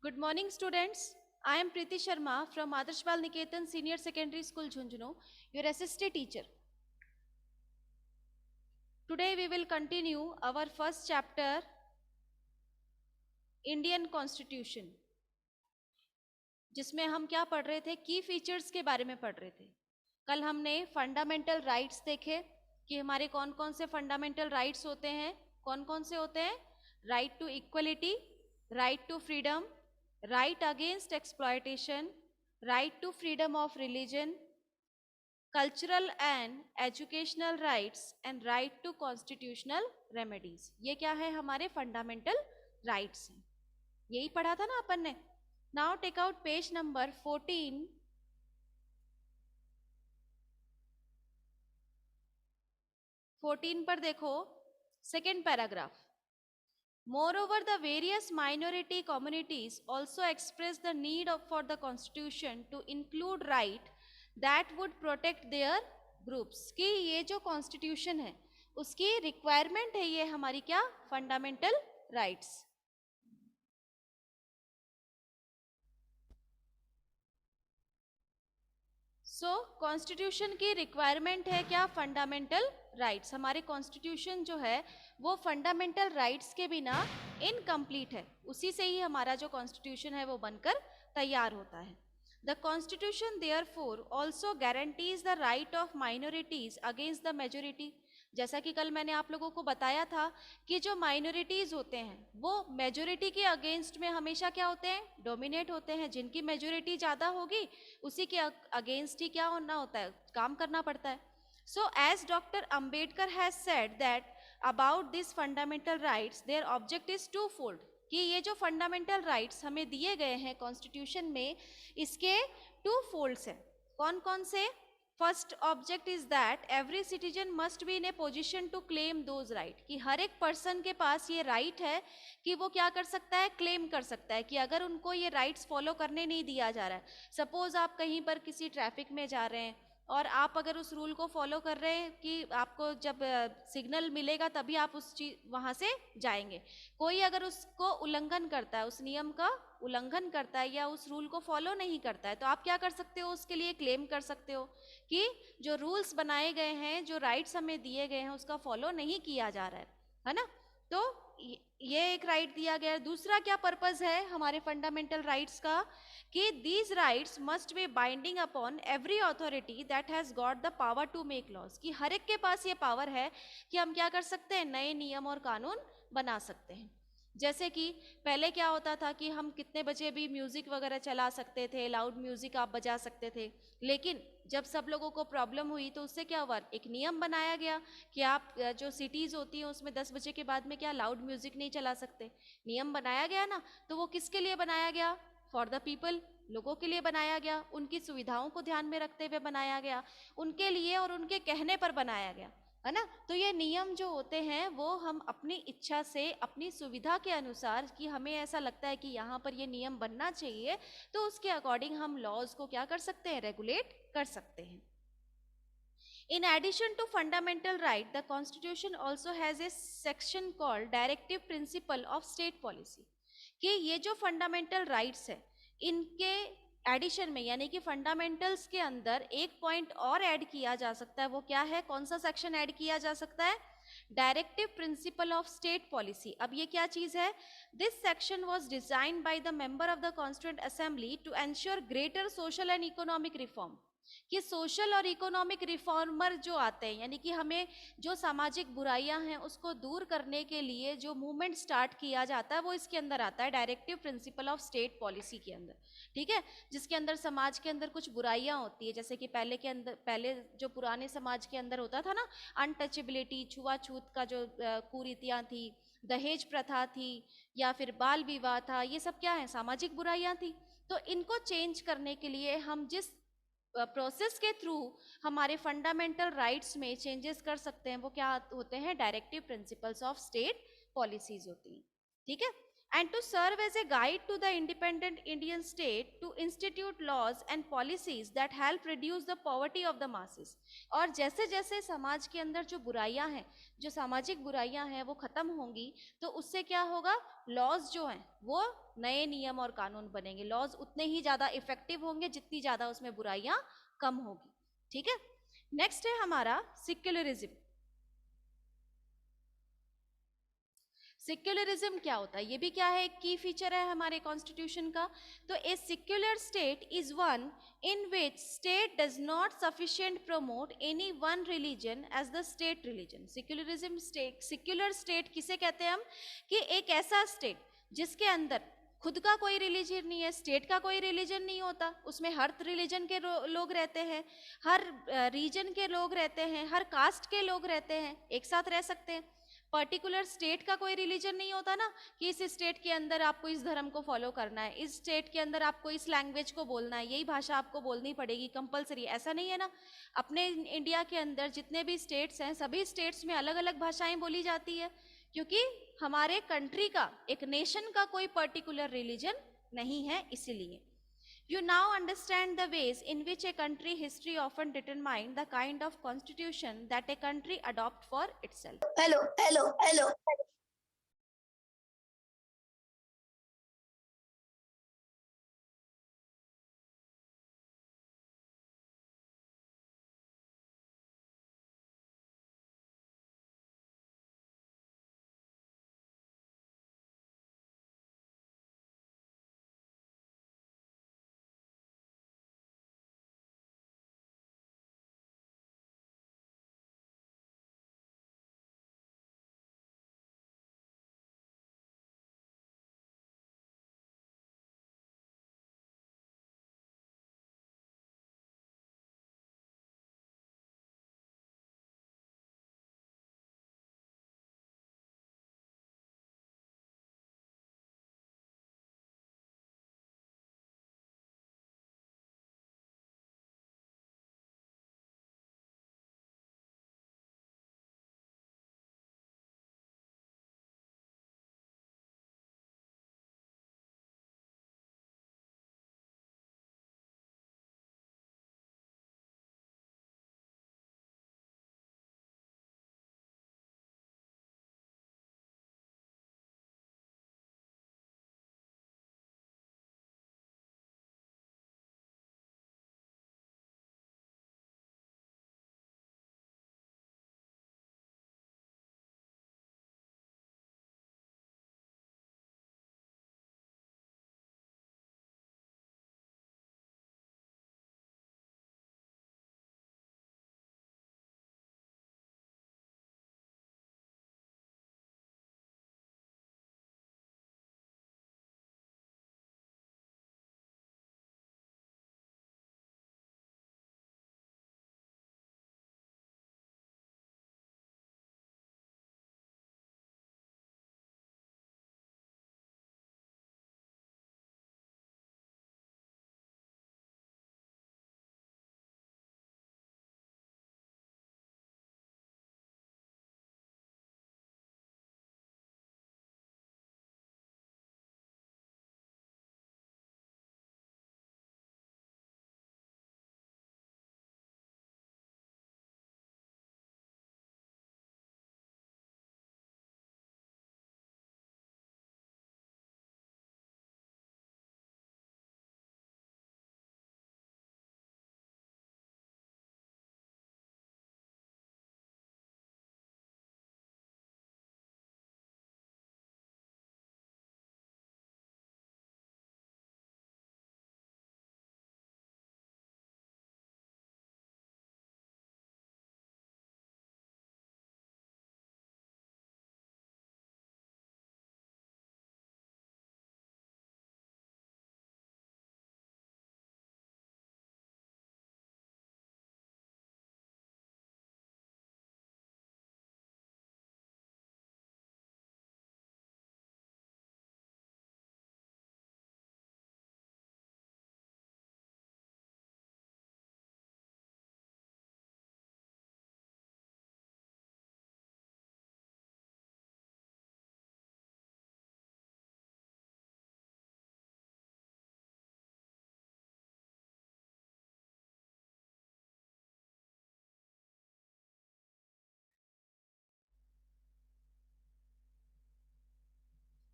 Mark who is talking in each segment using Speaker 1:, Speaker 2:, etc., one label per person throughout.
Speaker 1: Good morning, students. I am Preeti Sharma from Adarsh Bal Niketan Senior Secondary School, Jhunjhunu, your assistant teacher. Today we will continue our first chapter, Indian Constitution, जिसमें हम क्या पढ़ रहे थे, की features के बारे में पढ़ रहे थे. कल हमने फंडामेंटल राइट्स देखे कि हमारे कौन कौन से फंडामेंटल राइट्स होते हैं. कौन कौन से होते हैं? Right to equality, right to freedom, right against exploitation, right to freedom of religion, cultural and educational rights and right to constitutional remedies. ये क्या है? हमारे fundamental rights हैं. यही पढ़ा था ना अपन ने. Now take out page number 14. 14 पर देखो, second paragraph. Moreover, the various minority communities also express the need for the constitution to include right that would protect their groups. कि ये जो constitution है उसकी requirement है, ये हमारी क्या? fundamental rights. So constitution की requirement है क्या? fundamental rights. हमारे constitution जो है वो फंडामेंटल राइट्स के बिना इनकम्प्लीट है. उसी से ही हमारा जो कॉन्स्टिट्यूशन है वो बनकर तैयार होता है. The constitution therefore also guarantees the right of minorities against the majority. जैसा कि कल मैंने आप लोगों को बताया था कि जो माइनॉरिटीज होते हैं वो मेजोरिटी के अगेंस्ट में हमेशा क्या होते हैं? डोमिनेट होते हैं. जिनकी मेजोरिटी ज़्यादा होगी उसी के अगेंस्ट ही क्या होना होता है? काम करना पड़ता है. So as Dr. Ambedkar has said that about these fundamental rights, their object is twofold. कि ये जो fundamental rights हमें दिए गए हैं कॉन्स्टिट्यूशन में, इसके टू फोल्ड्स हैं. कौन कौन से? First object is that every citizen must be in a position to claim those right. कि हर एक पर्सन के पास ये राइट है कि वो क्या कर सकता है? क्लेम कर सकता है. कि अगर उनको ये राइट्स फॉलो करने नहीं दिया जा रहा है, सपोज आप कहीं पर किसी ट्रैफिक में जा रहे हैं और आप अगर उस रूल को फॉलो कर रहे हैं कि आपको जब सिग्नल मिलेगा तभी आप उस चीज वहां से जाएंगे. कोई अगर उसको उल्लंघन करता है, उस नियम का उल्लंघन करता है या उस रूल को फॉलो नहीं करता है, तो आप क्या कर सकते हो? उसके लिए क्लेम कर सकते हो कि जो रूल्स बनाए गए हैं, जो राइट्स हमें दिए गए हैं, उसका फॉलो नहीं किया जा रहा है ना. तो ये एक राइट दिया गया है. दूसरा क्या पर्पस है हमारे फंडामेंटल राइट्स का? कि these rights must be binding upon every authority that has got the power to make laws. कि हर एक के पास ये पावर है कि हम क्या कर सकते हैं? नए नियम और कानून बना सकते हैं. जैसे कि पहले क्या होता था कि हम कितने बजे भी म्यूजिक वगैरह चला सकते थे, लाउड म्यूजिक आप बजा सकते थे. लेकिन जब सब लोगों को प्रॉब्लम हुई तो उससे क्या हुआ? एक नियम बनाया गया कि आप जो सिटीज़ होती हैं उसमें 10 बजे के बाद में क्या लाउड म्यूजिक नहीं चला सकते. नियम बनाया गया ना. तो वो किसके लिए बनाया गया? फॉर द पीपल, लोगों के लिए बनाया गया. उनकी सुविधाओं को ध्यान में रखते हुए बनाया गया, उनके लिए और उनके कहने पर बनाया गया, है ना. तो ये नियम जो होते हैं वो हम अपनी इच्छा से, अपनी सुविधा के अनुसार, कि हमें ऐसा लगता है कि यहाँ पर ये नियम बनना चाहिए, तो उसके अकॉर्डिंग हम लॉज को क्या कर सकते हैं? रेगुलेट कर सकते हैं. In addition to fundamental right, the Constitution also has a section called Directive Principle of State Policy. कि ये जो फंडामेंटल राइट्स है इनके एडिशन में, यानी कि फंडामेंटल्स के अंदर एक पॉइंट और ऐड किया जा सकता है. वो क्या है? कौन सा सेक्शन ऐड किया जा सकता है? Directive principle of state policy. अब ये क्या चीज है? This section was designed by the member of the constituent assembly to ensure greater social and economic reform. कि सोशल और इकोनॉमिक रिफॉर्मर जो आते हैं, यानी कि हमें जो सामाजिक बुराइयां हैं उसको दूर करने के लिए जो मूवमेंट स्टार्ट किया जाता है वो इसके अंदर आता है, directive principle of state policy के अंदर. ठीक है. जिसके अंदर समाज के अंदर कुछ बुराइयां होती है, जैसे कि पहले जो पुराने समाज के अंदर होता था ना, अनटचेबिलिटी, छुआछूत का जो कुरीतियां थी, दहेज प्रथा थी, या फिर बाल विवाह था, ये सब क्या है? सामाजिक बुराइयां थी. तो इनको चेंज करने के लिए हम जिस प्रोसेस के थ्रू हमारे फंडामेंटल राइट्स में चेंजेस कर सकते हैं वो क्या होते हैं? Directive principles of state policies होती हैं. ठीक है. and to serve as a guide to the independent Indian state to institute laws and policies that help reduce the poverty of the masses. और जैसे जैसे समाज के अंदर जो बुराइयां हैं, जो सामाजिक बुराइयां हैं वो खत्म होंगी, तो उससे क्या होगा, लॉज जो हैं वो नए नियम और कानून बनेंगे, लॉज उतने ही ज्यादा इफेक्टिव होंगे जितनी ज्यादा उसमें बुराइयां कम होगी। ठीक है, नेक्स्ट है हमारा सेक्युलरिज्म। सेक्युलरिज्म क्या होता है, ये भी क्या है, एक की फीचर है हमारे कॉन्स्टिट्यूशन का। तो a secular state is one in which state does not sufficient promote any one religion as the state religion. Secularism state, secular state किसे कहते हैं हम, कि एक ऐसा स्टेट जिसके अंदर खुद का कोई रिलीजन नहीं है, स्टेट का कोई रिलीजन नहीं होता, उसमें हर रिलीजन के लोग रहते हैं, हर रीजन के लोग रहते हैं, हर कास्ट के लोग रहते हैं, एक साथ रह सकते हैं। पर्टिकुलर स्टेट का कोई रिलीजन नहीं होता ना, कि इस स्टेट के अंदर आपको इस धर्म को फॉलो करना है, इस स्टेट के अंदर आपको इस लैंग्वेज को बोलना है, यही भाषा आपको बोलनी पड़ेगी कंपलसरी, ऐसा नहीं है ना। अपने इंडिया के अंदर जितने भी स्टेट्स हैं, सभी स्टेट्स में अलग अलग भाषाएं बोली जाती है, क्योंकि हमारे कंट्री का, एक नेशन का कोई पर्टिकुलर रिलीजन नहीं है, इसीलिए। You now understand the ways in which a country history often determine the kind of constitution that a country adopt for itself.
Speaker 2: Hello.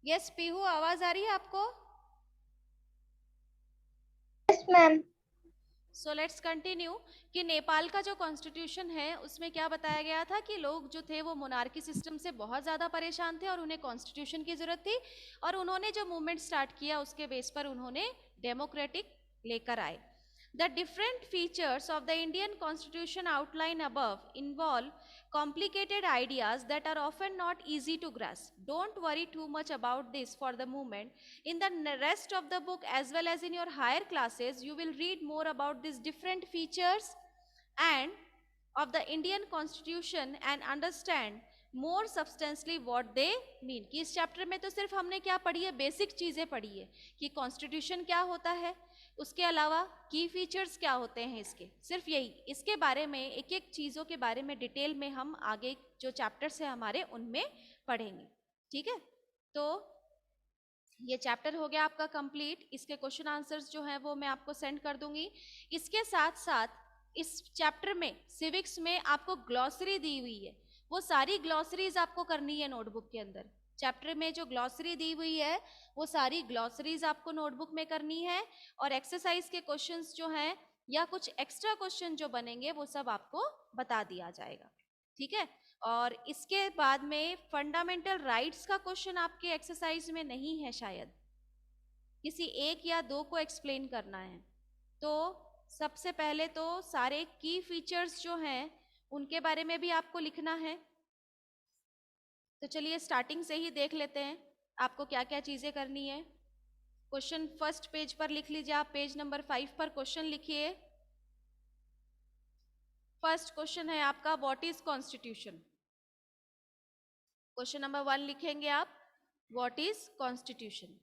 Speaker 1: Yes Pihu, आवाज आ रही है आपको?
Speaker 2: Yes ma'am.
Speaker 1: So let's continue कि नेपाल का जो कॉन्स्टिट्यूशन है उसमें क्या बताया गया था कि लोग जो थे वो मोनार्की सिस्टम से बहुत ज़्यादा परेशान थे और उन्हें कॉन्स्टिट्यूशन की ज़रूरत थी, और उन्होंने जो मूवमेंट स्टार्ट किया उसके बेस पर उन्होंने डेमोक्रेटिक लेकर आए। The different features of the Indian constitution outlined above involve complicated ideas that are often not easy to grasp. Don't worry too much about this for the moment. In the rest of the book as well as in your higher classes, you will read more about these different features and of the Indian constitution and understand more substantially what they mean. कि इस chapter में तो सिर्फ हमने क्या पढ़ी है, basic चीजें पढ़ी है कि कॉन्स्टिट्यूशन क्या होता है, उसके अलावा की फीचर्स क्या होते हैं इसके, सिर्फ यही। इसके बारे में एक एक चीज़ों के बारे में डिटेल में हम आगे जो चैप्टर्स है हमारे उनमें पढ़ेंगे। ठीक है, तो ये चैप्टर हो गया आपका कंप्लीट। इसके क्वेश्चन आंसर्स जो हैं वो मैं आपको सेंड कर दूंगी। इसके साथ साथ इस चैप्टर में सिविक्स में आपको ग्लॉसरी दी हुई है, वो सारी ग्लॉसरीज आपको करनी है नोटबुक के अंदर। चैप्टर में जो ग्लॉसरी दी हुई है वो सारी ग्लॉसरीज आपको नोटबुक में करनी है, और एक्सरसाइज के क्वेश्चंस जो हैं या कुछ एक्स्ट्रा क्वेश्चन जो बनेंगे वो सब आपको बता दिया जाएगा। ठीक है, और इसके बाद में फंडामेंटल राइट्स का क्वेश्चन आपके एक्सरसाइज में नहीं है, शायद किसी एक या दो को एक्सप्लेन करना है। तो सबसे पहले तो सारे की फीचर्स जो हैं उनके बारे में भी आपको लिखना है। तो चलिए स्टार्टिंग से ही देख लेते हैं आपको क्या क्या चीज़ें करनी है। क्वेश्चन फर्स्ट पेज पर लिख लीजिए, आप पेज नंबर 5 पर क्वेश्चन लिखिए। फर्स्ट क्वेश्चन है आपका, what is constitution. Question number 1 लिखेंगे आप, व्हाट इज कॉन्स्टिट्यूशन।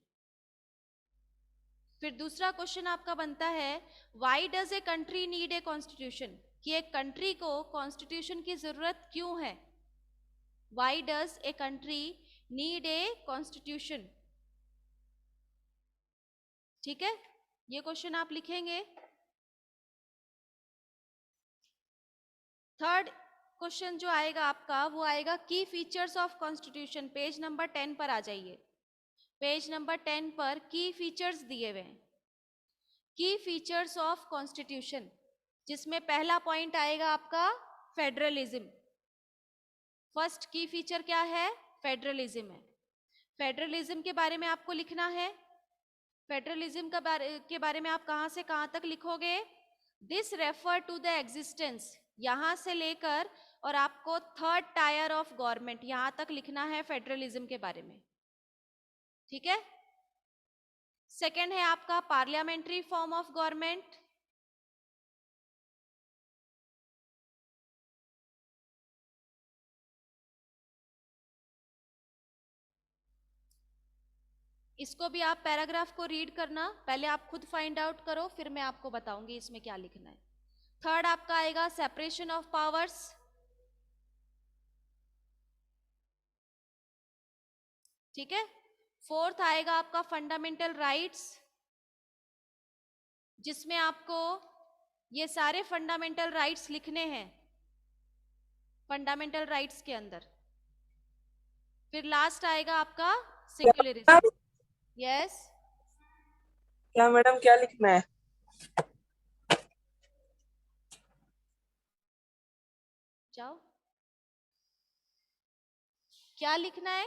Speaker 1: फिर दूसरा क्वेश्चन आपका बनता है, why does a country need a constitution, कि एक कंट्री को कॉन्स्टिट्यूशन की जरूरत क्यों है। Why does a country need a constitution. ठीक है, ये क्वेश्चन आप लिखेंगे। थर्ड क्वेश्चन जो आएगा आपका वो आएगा की features of constitution. Page number 10 पर आ जाइए। पेज नंबर 10 पर की फीचर्स दिए हुए हैं, की फीचर्स ऑफ कॉन्स्टिट्यूशन, जिसमें पहला पॉइंट आएगा आपका फेडरलिज्म। फर्स्ट की फीचर क्या है, फेडरलिज्म है। फेडरलिज्म के बारे में आपको लिखना है। फेडरलिज्म के बारे में आप कहां से कहां तक लिखोगे, this refer to the existence, यहां से लेकर और आपको थर्ड टायर ऑफ गवर्नमेंट यहां तक लिखना है फेडरलिज्म के बारे में। ठीक है, सेकेंड है आपका पार्लियामेंट्री फॉर्म ऑफ गवर्नमेंट। इसको भी आप पैराग्राफ को रीड करना, पहले आप खुद फाइंड आउट करो फिर मैं आपको बताऊंगी इसमें क्या लिखना है। थर्ड आपका आएगा सेपरेशन ऑफ पावर्स। ठीक है, फोर्थ आएगा आपका फंडामेंटल राइट्स, जिसमें आपको ये सारे फंडामेंटल राइट्स लिखने हैं फंडामेंटल राइट्स के अंदर। फिर लास्ट आएगा आपका सेक्युलरिज्म। यस,
Speaker 3: क्या मैडम क्या लिखना है?
Speaker 1: जाओ, क्या लिखना है?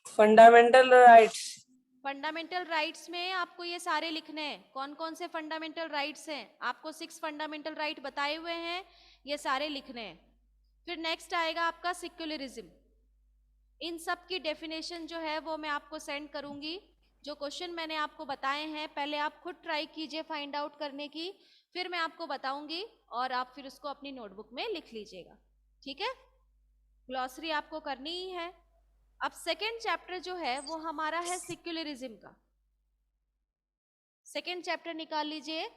Speaker 3: Fundamental rights.
Speaker 1: फंडामेंटल राइट्स में आपको ये सारे लिखने हैं। कौन कौन से फंडामेंटल राइट्स हैं, आपको 6 फंडामेंटल राइट बताए हुए हैं, ये सारे लिखने हैं। फिर नेक्स्ट आएगा आपका सेक्युलरिज्म। इन सब की डेफिनेशन जो है वो मैं आपको सेंड करूंगी। जो क्वेश्चन मैंने आपको बताए हैं पहले आप खुद ट्राई कीजिए फाइंड आउट करने की, फिर मैं आपको बताऊंगी और आप फिर उसको अपनी नोटबुक में लिख लीजिएगा। ठीक है, ग्लॉसरी आपको करनी ही है। अब सेकेंड चैप्टर जो है वो हमारा है सेक्युलरिज्म का। सेकेंड चैप्टर निकाल लीजिए,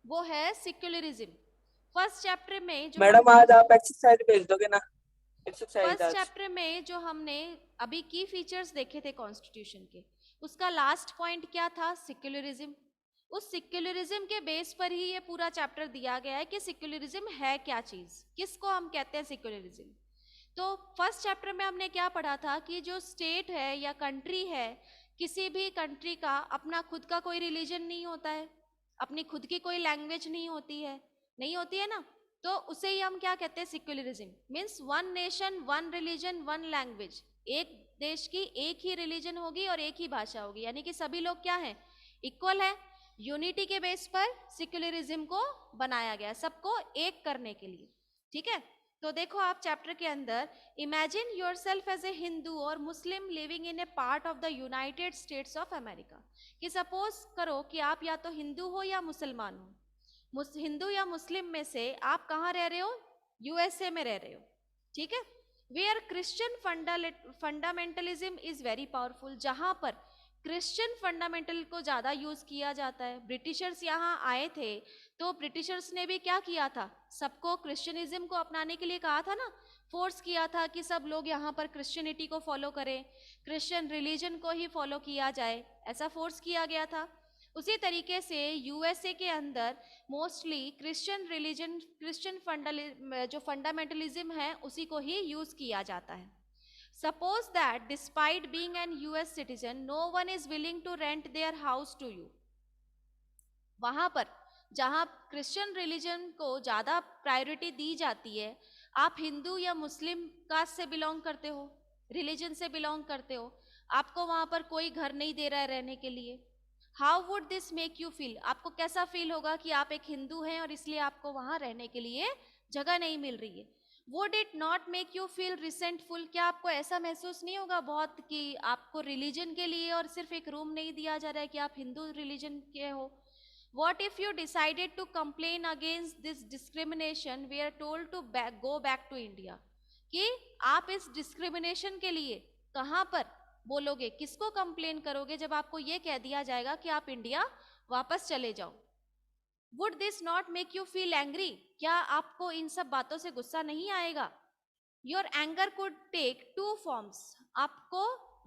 Speaker 1: वो है सेक्युलरिज्म। फर्स्ट चैप्टर में जो
Speaker 3: मैडम आज आप एक्सरसाइज भेज दोगे ना? एक्सरसाइज
Speaker 1: फर्स्ट
Speaker 3: आज
Speaker 1: चैप्टर में जो हमने अभी की फीचर्स देखे थे कॉन्स्टिट्यूशन के, उसका लास्ट पॉइंट क्या था, सेक्युलरिज्म। उस सेक्युलरिज्म के बेस पर ही ये पूरा चैप्टर दिया गया है कि सेक्युलरिज्म है क्या चीज, किसको हम कहते हैं सेक्युलरिज्म। तो फर्स्ट चैप्टर में हमने क्या पढ़ा था कि जो स्टेट है या कंट्री है, किसी भी कंट्री का अपना खुद का कोई रिलीजन नहीं होता है, अपनी खुद की कोई लैंग्वेज नहीं होती है, नहीं होती है ना, तो उसे ही हम क्या कहते हैं, secularism. Means one nation one religion one language, एक देश की एक ही रिलीजन होगी और एक ही भाषा होगी, यानी कि सभी लोग क्या हैं, इक्वल है। यूनिटी के बेस पर सेक्युलरिज्म को बनाया गया, सबको एक करने के लिए। ठीक है, तो देखो आप चैप्टर के अंदर, imagine yourself as a Hindu और Muslim living in a part of the United States of America. कि सपोज करो कि आप या तो हिंदू हो या मुसलमान हो, हिंदू या मुस्लिम में से आप कहाँ रह रहे हो, यूएसए में रह रहे हो। ठीक है, where Christian fundamentalism is very powerful, जहां पर क्रिश्चियन फंडामेंटल को ज्यादा यूज किया जाता है। ब्रिटिशर्स यहाँ आए थे तो ब्रिटिशर्स ने भी क्या किया था, सबको क्रिश्चियनिज्म को अपनाने के लिए कहा था ना, फोर्स किया था कि सब लोग यहाँ पर क्रिश्चियनिटी को फॉलो करें, क्रिश्चियन रिलीजन को ही फॉलो किया जाए, ऐसा फोर्स किया गया था। उसी तरीके से यूएसए के अंदर मोस्टली क्रिश्चियन रिलीजन, क्रिश्चियन जो फंडामेंटलिज्म है उसी को ही यूज किया जाता है। Suppose that despite being an US citizen, no one is willing to rent their house to you. वहां पर जहां क्रिश्चियन रिलीजन को ज्यादा प्रायोरिटी दी जाती है, आप हिंदू या मुस्लिम कास्ट से बिलोंग करते हो, रिलीजन से बिलोंग करते हो, आपको वहां पर कोई घर नहीं दे रहा है रहने के लिए, how would this make you feel, आपको कैसा फील होगा कि आप एक हिंदू हैं और इसलिए आपको वहां रहने के लिए जगह नहीं मिल रही है। Would it not make you feel resentful, क्या आपको ऐसा महसूस नहीं होगा बहुत कि आपको रिलीजन के लिए और सिर्फ एक रूम नहीं दिया जा रहा है कि आप हिंदू रिलीजन के हो। What if you decided to complain against this discrimination, we are told to go back to India, कि आप इस डिस्क्रिमिनेशन के लिए कहाँ पर बोलोगे, किसको कंप्लेन करोगे जब आपको ये कह दिया जाएगा कि आप इंडिया वापस चले जाओ। Would this not make you feel angry, क्या आपको इन सब बातों से गुस्सा नहीं आएगा। Your anger could take two forms, आपको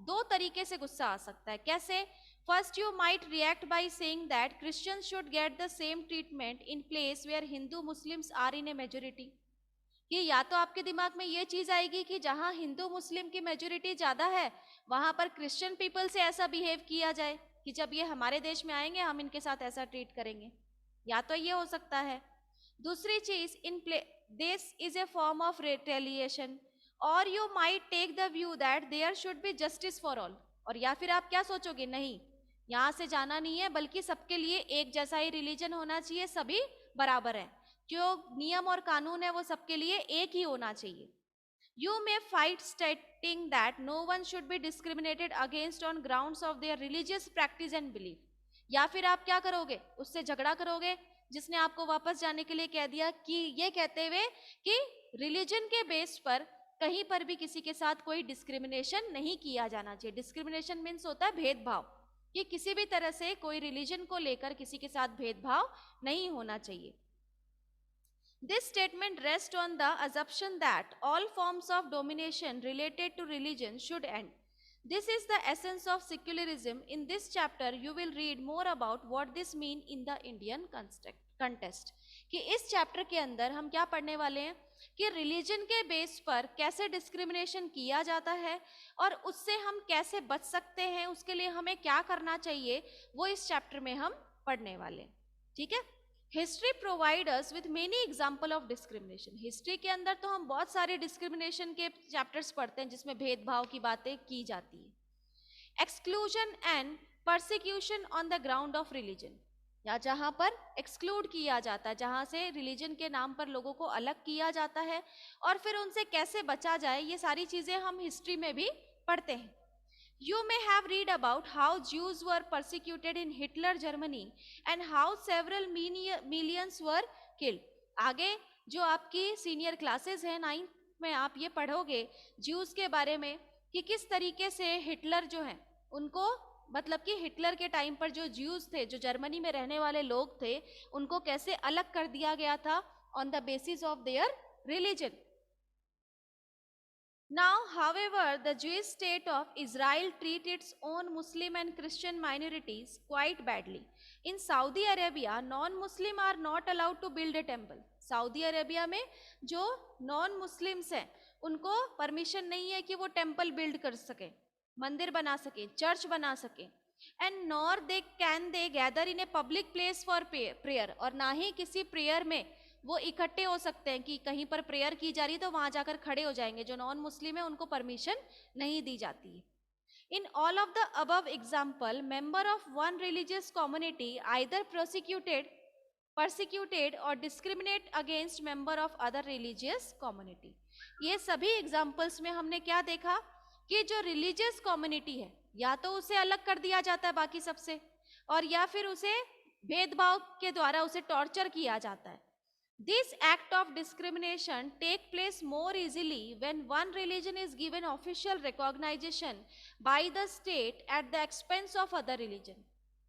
Speaker 1: दो तरीके से गुस्सा आ सकता है। कैसे? First, you might react by saying that Christians should get the same treatment in place where Hindu Muslims are in a majority. कि या तो आपके दिमाग में ये चीज आएगी कि जहां हिंदू मुस्लिम की मेजोरिटी ज्यादा है वहां पर क्रिश्चियन पीपल से ऐसा बिहेव किया जाए कि जब ये हमारे देश में आएंगे हम इनके साथ ऐसा ट्रीट करेंगे, या तो ये हो सकता है। दूसरी चीज, in this is a form of retaliation, और you might take the view that there should be justice for all, और या फिर आप क्या सोचोगे, नहीं यहाँ से जाना नहीं है बल्कि सबके लिए एक जैसा ही रिलीजन होना चाहिए, सभी बराबर है, जो नियम और कानून है वो सबके लिए एक ही होना चाहिए। You may fight stating that no one should be discriminated against on grounds of their religious practice and belief, या फिर आप क्या करोगे, उससे झगड़ा करोगे जिसने आपको वापस जाने के लिए कह दिया, कि ये कहते हुए कि रिलीजन के बेस पर कहीं पर भी किसी के साथ कोई डिस्क्रिमिनेशन नहीं किया जाना चाहिए। डिस्क्रिमिनेशन मीन्स होता है भेदभाव, कि किसी भी तरह से कोई रिलीजन को लेकर किसी के साथ भेदभाव नहीं होना चाहिए। This statement rests on the assumption that all forms of domination related to religion should end. This is the essence of secularism. In this chapter, you will read more about what this means in the Indian context. कि इस chapter के अंदर हम क्या पढ़ने वाले हैं कि रिलीजन के बेस पर कैसे डिस्क्रिमिनेशन किया जाता है और उससे हम कैसे बच सकते हैं, उसके लिए हमें क्या करना चाहिए, वो इस चैप्टर में हम पढ़ने वाले हैं। ठीक है, history provide us with many example of discrimination. History के अंदर तो हम बहुत सारे डिस्क्रिमिनेशन के चैप्टर्स पढ़ते हैं जिसमें भेदभाव की बातें की जाती है। Exclusion and persecution on the ground of religion, या जहां पर एक्सक्लूड किया जाता है, जहां से रिलीजन के नाम पर लोगों को अलग किया जाता है और फिर उनसे कैसे बचा जाए, ये सारी चीजें हम हिस्ट्री में भी पढ़ते हैं। You may have read about how Jews were persecuted in Hitler Germany and how several millions were killed. आगे जो आपकी सीनियर क्लासेस हैं 9th में आप ये पढ़ोगे ज्यूज के बारे में कि किस तरीके से हिटलर जो है उनको, मतलब कि हिटलर के टाइम पर जो ज्यूज थे, जो जर्मनी में रहने वाले लोग थे, उनको कैसे अलग कर दिया गया था on the basis of their religion. Now, however, the Jewish state of Israel treats its own Muslim and Christian minorities quite badly. In Saudi Arabia, non-Muslim are not allowed to build a temple. Saudi Arabia में जो non Muslims हैं उनको permission नहीं है कि वो temple build कर सके, मंदिर बना सके, चर्च बना सके। And nor they can they gather in a public place for prayer, और ना ही किसी प्रेयर में वो इकट्ठे हो सकते हैं कि कहीं पर प्रेयर की जा रही है तो वहां जाकर खड़े हो जाएंगे। जो नॉन मुस्लिम है उनको परमिशन नहीं दी जाती है। In all of the above example, member of one religious community either persecuted or discriminate against member of other religious community. ये सभी examples में हमने क्या देखा कि जो religious community है या तो उसे अलग कर दिया जाता है बाकी सबसे, और या फिर उसे भेदभाव के द्वारा उसे टॉर्चर किया जाता है। This act of discrimination take place more easily when one religion is given official recognition by the state at the expense of other religion.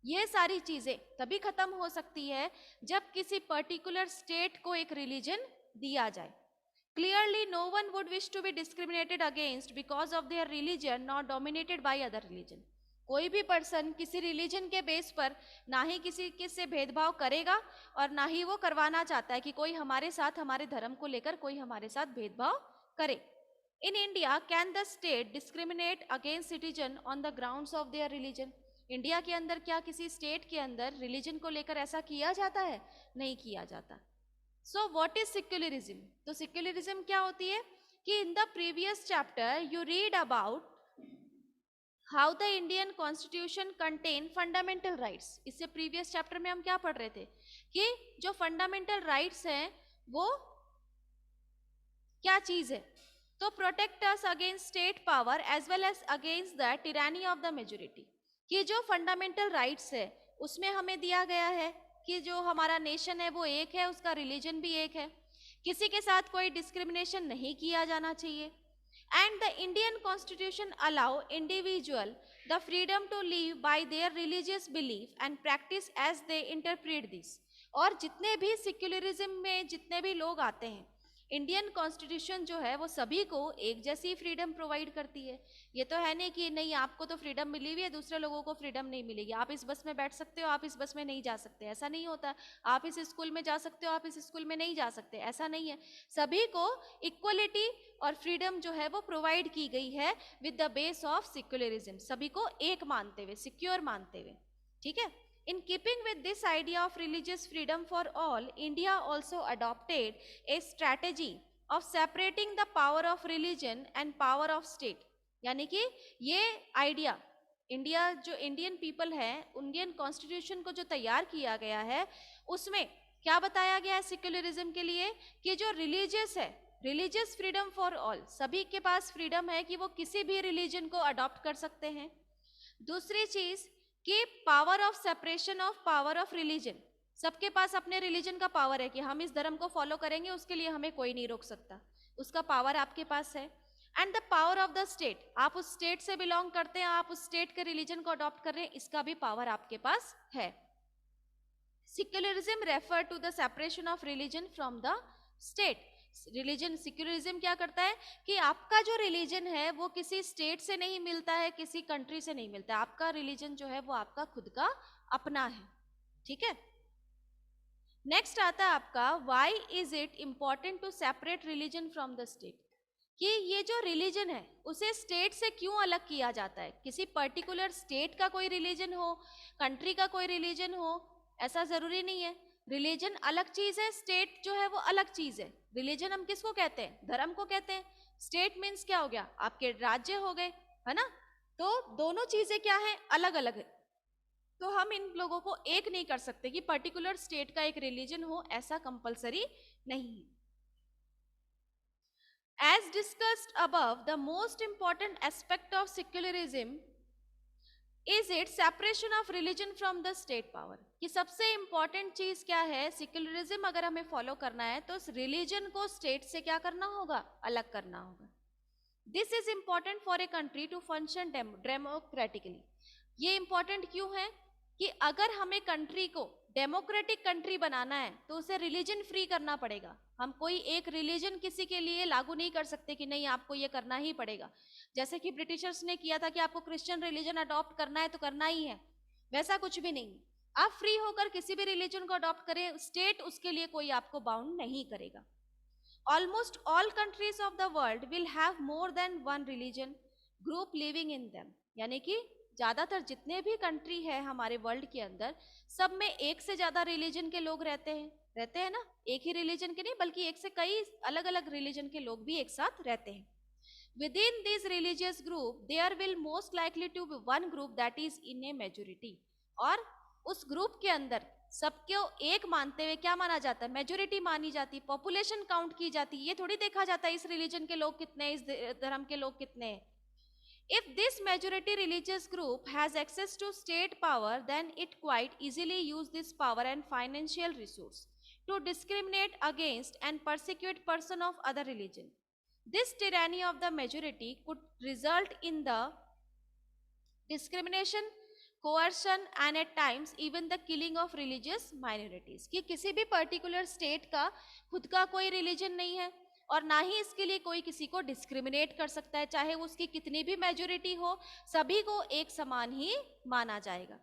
Speaker 1: ये सारी चीजें तभी खत्म हो सकती है जब किसी पर्टिकुलर स्टेट को एक रिलीजन दिया जाए। Clearly, no one would wish to be discriminated against because of their religion, not dominated by other religion. कोई भी पर्सन किसी रिलीजन के बेस पर ना ही किसी से भेदभाव करेगा और ना ही वो करवाना चाहता है कि कोई हमारे साथ, हमारे धर्म को लेकर कोई हमारे साथ भेदभाव करे। In India can the state discriminate against citizen on the grounds of their religion? India के अंदर क्या किसी स्टेट के अंदर रिलीजन को लेकर ऐसा किया जाता है? नहीं किया जाता। So what is secularism? तो सेक्युलरिज्म क्या होती है कि in the previous chapter you read about how the Indian constitution contain fundamental rights. इससे प्रीवियस चैप्टर में हम क्या पढ़ रहे थे कि जो फंडामेंटल राइट्स हैं वो क्या चीज है? तो protect us against state power as well as against the tyranny of the majority. कि जो फंडामेंटल राइट्स है उसमें हमें दिया गया है कि जो हमारा नेशन है वो एक है, उसका रिलीजन भी एक है, किसी के साथ कोई डिस्क्रिमिनेशन नहीं किया जाना चाहिए। And the Indian Constitution allow individual the freedom to live by their religious belief and practice as they interpret this. और जितने भी सेक्युलरिज्म में जितने भी लोग आते हैं, इंडियन कॉन्स्टिट्यूशन जो है वो सभी को एक जैसी फ्रीडम प्रोवाइड करती है। ये तो है नहीं कि नहीं आपको तो फ्रीडम मिली हुई है, दूसरे लोगों को फ्रीडम नहीं मिलेगी, आप इस बस में बैठ सकते हो, आप इस बस में नहीं जा सकते, ऐसा नहीं होता। आप इस स्कूल में जा सकते हो, आप इस स्कूल में नहीं जा सकते, ऐसा नहीं है। सभी को इक्वलिटी और फ्रीडम जो है वो प्रोवाइड की गई है with the base of secularism, सभी को एक मानते हुए, सिक्योर मानते हुए। ठीक है। In keeping with this idea of religious freedom for all, India also adopted a strategy of separating the power of religion and power of state. यानी कि ये आइडिया इंडिया जो इंडियन पीपल है, इंडियन कॉन्स्टिट्यूशन को जो तैयार किया गया है उसमें क्या बताया गया है सेक्युलरिज्म के लिए कि जो रिलीजियस है, रिलीजियस फ्रीडम फॉर ऑल, सभी के पास फ्रीडम है कि वो किसी भी रिलीजन को अडॉप्ट कर सकते हैं। दूसरी चीज कि power of separation of power of religion, सबके पास अपने रिलीजन का पावर है कि हम इस धर्म को फॉलो करेंगे, उसके लिए हमें कोई नहीं रोक सकता, उसका पावर आपके पास है। And the power of the state, आप उस स्टेट से बिलोंग करते हैं, आप उस स्टेट के रिलीजन को अडॉप्ट कर रहे हैं, इसका भी पावर आपके पास है। Secularism refer to the separation of religion from the state. Religion, secularism क्या करता है कि आपका जो रिलीजन है वो किसी स्टेट से नहीं मिलता है, किसी कंट्री से नहीं मिलता है, आपका रिलीजन जो है वो आपका खुद का अपना है। ठीक है। नेक्स्ट आता है आपका why is it important to separate religion from the state, कि ये जो रिलीजन है उसे स्टेट से क्यों अलग किया जाता है। किसी पर्टिकुलर स्टेट का कोई रिलीजन हो, कंट्री का कोई रिलीजन हो, ऐसा जरूरी नहीं है। रिलीजन अलग चीज है, स्टेट जो है वो अलग चीज है। रिलीजन हम किसको कहते हैं? धर्म को कहते हैं। स्टेट मीन्स क्या हो गया? आपके राज्य हो गए, है ना। तो दोनों चीजें क्या है? अलग अलग है। तो हम इन लोगों को एक नहीं कर सकते कि पर्टिकुलर स्टेट का एक रिलीजन हो, ऐसा कंपलसरी नहीं है। As discussed above, the most important aspect of secularism is its separation of religion from the state power. कि सबसे इंपॉर्टेंट चीज क्या है? सेक्युलरिज्म अगर हमें फॉलो करना है तो रिलीजन को स्टेट से क्या करना होगा? अलग करना होगा। This is important for a country to function democratically. ये इंपॉर्टेंट क्यों है कि अगर हमें कंट्री को डेमोक्रेटिक कंट्री बनाना है तो उसे रिलीजन फ्री करना पड़ेगा। हम कोई एक रिलीजन किसी के लिए लागू नहीं कर सकते कि नहीं आपको ये करना ही पड़ेगा। जैसे कि ब्रिटिशर्स ने किया था कि आपको क्रिश्चियन रिलीजन अडॉप्ट करना है तो करना ही है, वैसा कुछ भी नहीं। आप फ्री होकर किसी भी रिलीजन को अडॉप्ट करें, स्टेट उसके लिए कोई आपको बाउंड नहीं करेगा। Almost all countries of the world will have more than one religion group living in them. यानी कि ज्यादातर जितने भी कंट्री है हमारे वर्ल्ड के अंदर, सब में एक से ज्यादा रिलीजन के लोग रहते हैं ना, एक ही रिलीजन के नहीं बल्कि एक से कई अलग अलग रिलीजन के लोग भी एक साथ रहते हैं. Within this religious group, there will most likely to be one group that is in a majority. और उस ग्रुप के अंदर सबको एक मानते हुए क्या माना जाता है, मेजोरिटी मानी जाती, पॉपुलेशन काउंट की जाती. ये थोड़ी देखा जाता है इस रिलीजन के लोग कितने हैं, इस धर्म के लोग कितने हैं. If this majority religious group has access to state power, then it quite easily use this power and financial resource to discriminate against and persecute person of other religion. This tyranny of the majority could result in the discrimination, coercion and at times even the killing of religious minorities. कि किसी भी particular state का खुद का कोई religion नहीं है और ना ही इसके लिए कोई किसी को डिस्क्रिमिनेट कर सकता है, चाहे वो उसकी कितनी भी मेजोरिटी हो, सभी को एक समान ही माना जाएगा.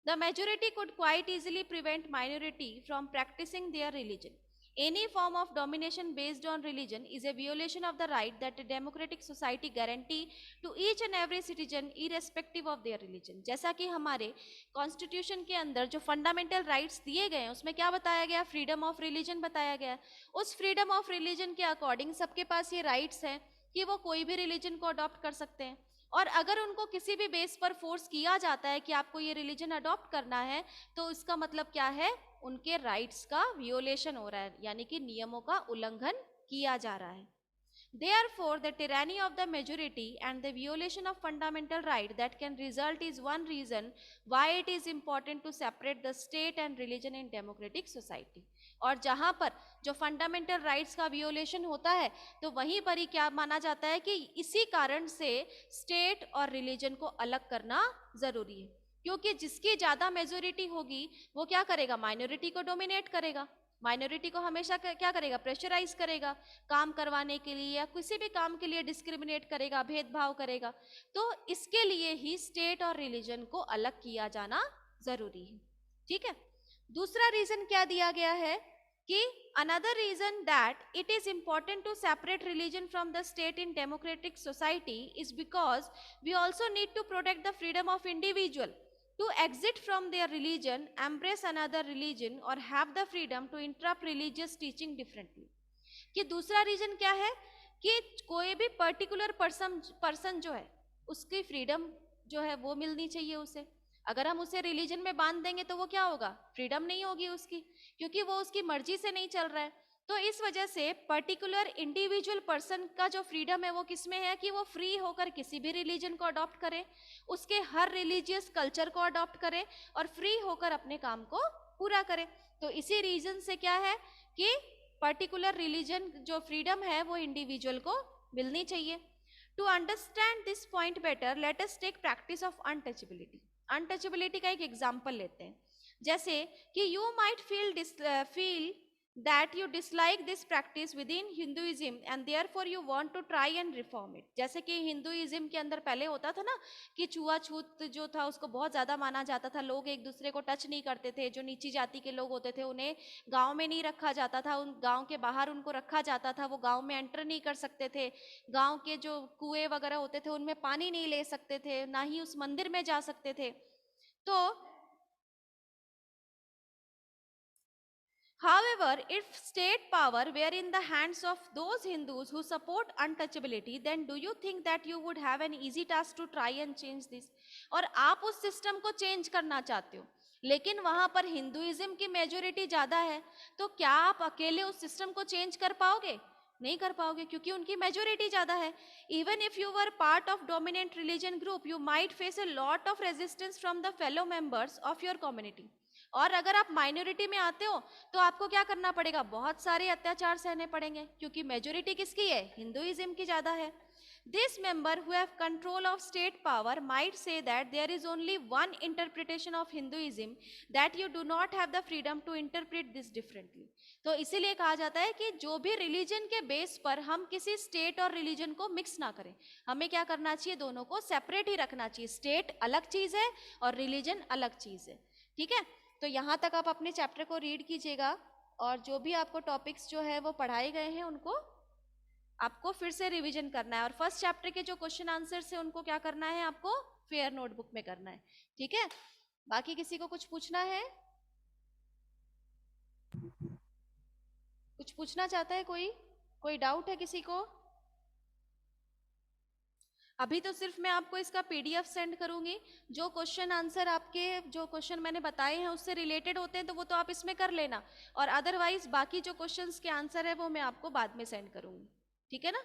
Speaker 1: The majority could quite easily prevent minority from practicing their religion. Any form of domination based on religion is a violation of the right that a democratic society guarantee to each and every citizen irrespective of their religion. जैसा कि हमारे constitution के अंदर जो fundamental rights दिए गए हैं उसमें क्या बताया गया, फ्रीडम ऑफ रिलीजन बताया गया. उस फ्रीडम ऑफ रिलीजन के अकॉर्डिंग सबके पास ये राइट्स हैं कि वो कोई भी रिलीजन को अडॉप्ट कर सकते हैं. और अगर उनको किसी भी बेस पर फोर्स किया जाता है कि आपको ये रिलीजन अडॉप्ट करना है, तो इसका मतलब क्या है, उनके राइट्स का वियोलेशन हो रहा है, यानी कि नियमों का उल्लंघन किया जा रहा है. Therefore, the tyranny of the majority and the violation of fundamental right that can result is one reason why it is important to separate the state and religion in democratic society. और जहां पर जो fundamental rights का वियोलेशन होता है, तो वहीं पर ही क्या माना जाता है कि इसी कारण से स्टेट और रिलीजन को अलग करना जरूरी है. क्योंकि जिसकी ज्यादा मेजोरिटी होगी वो क्या करेगा, माइनॉरिटी को डोमिनेट करेगा, माइनॉरिटी को हमेशा क्या करेगा, प्रेशराइज करेगा काम करवाने के लिए या किसी भी काम के लिए डिस्क्रिमिनेट करेगा, भेदभाव करेगा. तो इसके लिए ही स्टेट और रिलीजन को अलग किया जाना जरूरी है. ठीक है. दूसरा रीजन क्या दिया गया है कि another reason that it is important to separate religion from the state in democratic society is because we also need to protect the freedom of individual to exit from their religion, embrace another religion or have the freedom to interrupt religious teaching differently. कि दूसरा reason क्या है कि कोई भी particular person जो है उसकी फ्रीडम जो है वो मिलनी चाहिए उसे. अगर हम उसे रिलीजन में बांध देंगे तो वो क्या होगा, फ्रीडम नहीं होगी उसकी, क्योंकि वो उसकी मर्जी से नहीं चल रहा है. तो इस वजह से पर्टिकुलर इंडिविजुअल पर्सन का जो फ्रीडम है वो किसमें है कि वो फ्री होकर किसी भी रिलीजन को अडॉप्ट करे, उसके हर रिलीजियस कल्चर को अडॉप्ट करे और फ्री होकर अपने काम को पूरा करे. तो इसी रीजन से क्या है कि पर्टिकुलर रिलीजन जो फ्रीडम है वो इंडिविजुअल को मिलनी चाहिए. To understand this point better, let us take practice of untouchability. Untouchability का एक एग्जाम्पल लेते हैं. जैसे कि you might feel that you dislike this practice within Hinduism and therefore you want to try and reform it. जैसे कि Hinduism के अंदर पहले होता था ना कि छुआछूत जो था उसको बहुत ज़्यादा माना जाता था, लोग एक दूसरे को टच नहीं करते थे, जो नीची जाति के लोग होते थे उन्हें गांव में नहीं रखा जाता था, उन गांव के बाहर उनको रखा जाता था, वो गांव में एंटर नहीं कर सकते थे, गांव के जो कुएं वगैरह होते थे उनमें पानी नहीं ले सकते थे, ना ही उस मंदिर में जा सकते थे. तो however, if state power were in the hands of those Hindus who support untouchability, then do you think that you would have an easy task to try and change this? और आप उस सिस्टम को change करना चाहते हो, लेकिन वहां पर हिंदुइज्म की मेजोरिटी ज्यादा है, तो क्या आप अकेले उस सिस्टम को चेंज कर पाओगे? नहीं कर पाओगे, क्योंकि उनकी मेजोरिटी ज्यादा है. Even if you were part of dominant religion group, you might face a lot of resistance from the fellow members of your community. और अगर आप माइनॉरिटी में आते हो तो आपको क्या करना पड़ेगा, बहुत सारे अत्याचार सहने पड़ेंगे, क्योंकि मेजोरिटी किसकी है, हिंदुइज्म की ज्यादा है. This member who have control of state power might say that there is only one interpretation of Hinduism, that you do not have the freedom to interpret this differently. तो इसीलिए कहा जाता है कि जो भी रिलीजन के बेस पर हम किसी स्टेट और रिलीजन को मिक्स ना करें, हमें क्या करना चाहिए, दोनों को सेपरेट ही रखना चाहिए. स्टेट अलग चीज है और रिलीजन अलग चीज है. ठीक है. तो यहाँ तक आप अपने चैप्टर को रीड कीजिएगा. और जो भी आपको टॉपिक्स जो है वो पढ़ाए गए हैं उनको आपको फिर से रिवीजन करना है, और फर्स्ट चैप्टर के जो क्वेश्चन आंसर है उनको क्या करना है, आपको फेयर नोटबुक में करना है। ठीक है, बाकी किसी को कुछ पूछना है, कुछ पूछना चाहता है कोई डाउट है किसी को? अभी तो सिर्फ मैं आपको इसका पीडीएफ सेंड करूंगी, जो क्वेश्चन आंसर आपके जो क्वेश्चन मैंने बताए हैं उससे रिलेटेड होते हैं तो वो तो आप इसमें कर लेना, और अदरवाइज बाकी जो क्वेश्चंस के आंसर है वो मैं आपको बाद में सेंड करूंगी। ठीक है ना?